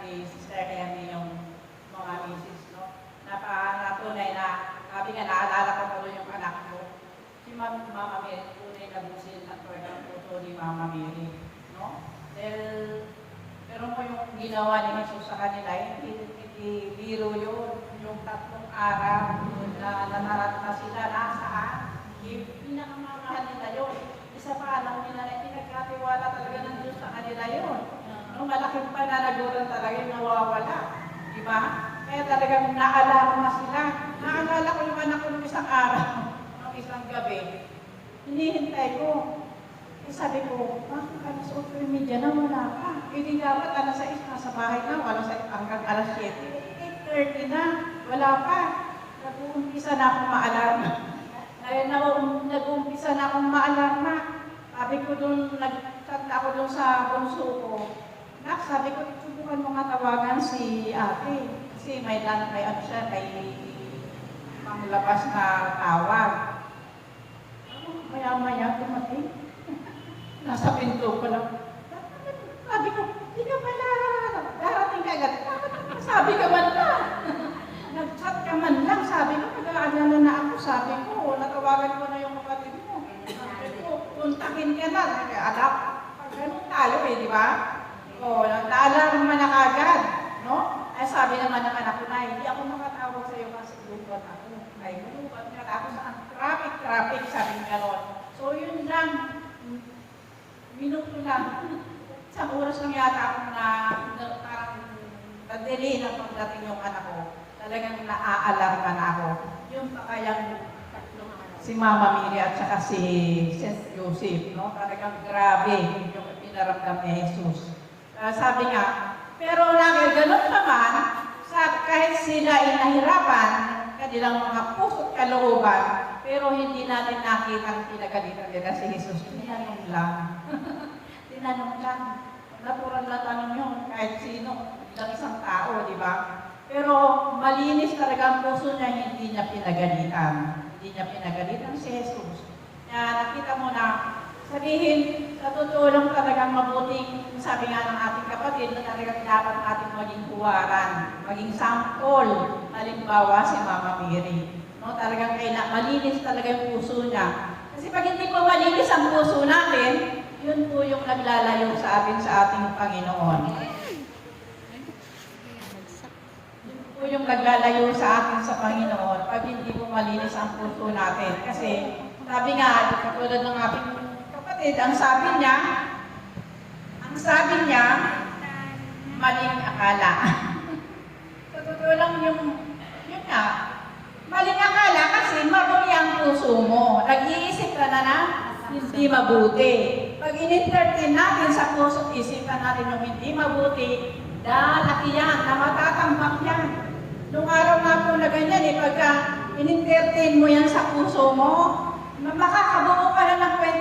ni Sister Henry yung mga misis, no? Napatunay na, sabi nga, naalala ko tuloy yung anak ko. Si Mama Mary, tunay na busil at talagang puto ni Mama Mary, no? Dahil, pero mo yung ginawa ni Jesus sa kanila, hindi biro yun. Yung 3 araw na nanarat na sila, nasaan? Pinakamamahal nila yun. Isa pa, alam nila na pinagkatiwala talaga ng Diyos sa kanila yun. No, malaking pananagutan talaga yung nawawala. Diba? Kaya talagang naalala sila. Naalala ko yung anak ko ng isang araw, ng isang gabi. Hinihintay ko. Sabi ko, bakit alas 8:30 na wala ka? Hindi dapat alas 6 nasa bahay na, hanggang alas 7. 8:30 na, wala pa. Nag-uumpisa na akong maalarma. Nag-uumpisa na akong maalarma. Sabi ko doon, nag-chat ako doon sa bunso ko. Nak, sabi ko, subukan mo nga tawagan si ate. Kasi may ano siya, may panglabas na tawag. Maya-maya dumating. Nasa pinto ko lang. Sabi ko, hindi ka pala, darating ka agad. Sabi ka man lang. Nag-chat ka man lang. Sabi ko, nag-aalala na ako. Sabi ko, natawagan ko na yung kapatid mo. Sabi ko, puntakin ka na. Alap, ganun tayo di ba? O, naalarma na kagad. No? Ay sabi naman ng anak ko na, hindi ako makatawag sa iyo kasi lupat ako. Ay, lupat ka ako saan? Traffic, sabi nga ron. So, yun lang. Minuto lang. Isang oras lang yata ako na parang nag-delay na pagdating yung anak ko. Talagang naaalarma na ako. Yung pakayang si Mama Mary at saka si St. Joseph, no? Talagang grabe yung pinaramdam ni Jesus. Sabi nga, pero lagi ganun naman, kahit sila ay nahirapan, kanilang mga puso't kalooban, pero hindi natin nakita ang pinagalitan nila si Jesus. Tinanong lang. Tinanong lang. Natural na tanong yun, kahit sino, bilang isang tao, di ba? Pero malinis talaga ang puso niya, hindi niya pinagalitan. Hindi niya pinagalitan si Jesus. Kaya nakita mo na, sabihin, sa totoo lang talagang mabuting, sabi nga ng ating kapatid, na talagang dapat natin maging huwaran, maging sample, halimbawa si Mama Mary. No, talagang malinis talaga yung puso niya. Kasi pag hindi po malinis ang puso natin, yun po yung naglalayo sa atin sa ating Panginoon. Yun po yung naglalayo sa atin sa Panginoon pag hindi po malinis ang puso natin. Kasi sabi nga, katulad ng ating kapatid, ang sabi niya, maling akala. Sa totoo lang yun nga, maling akala kasi marumi ang puso mo. Nag-iisip ka na hindi mabuti. Pag in-entertain natin sa puso at isipan natin yung hindi mabuti, lalaki yan, na matatambak yan. Nung araw nga po na ganyan, pagka in-entertain mo yan sa puso mo, makakabuo ka na ng kwento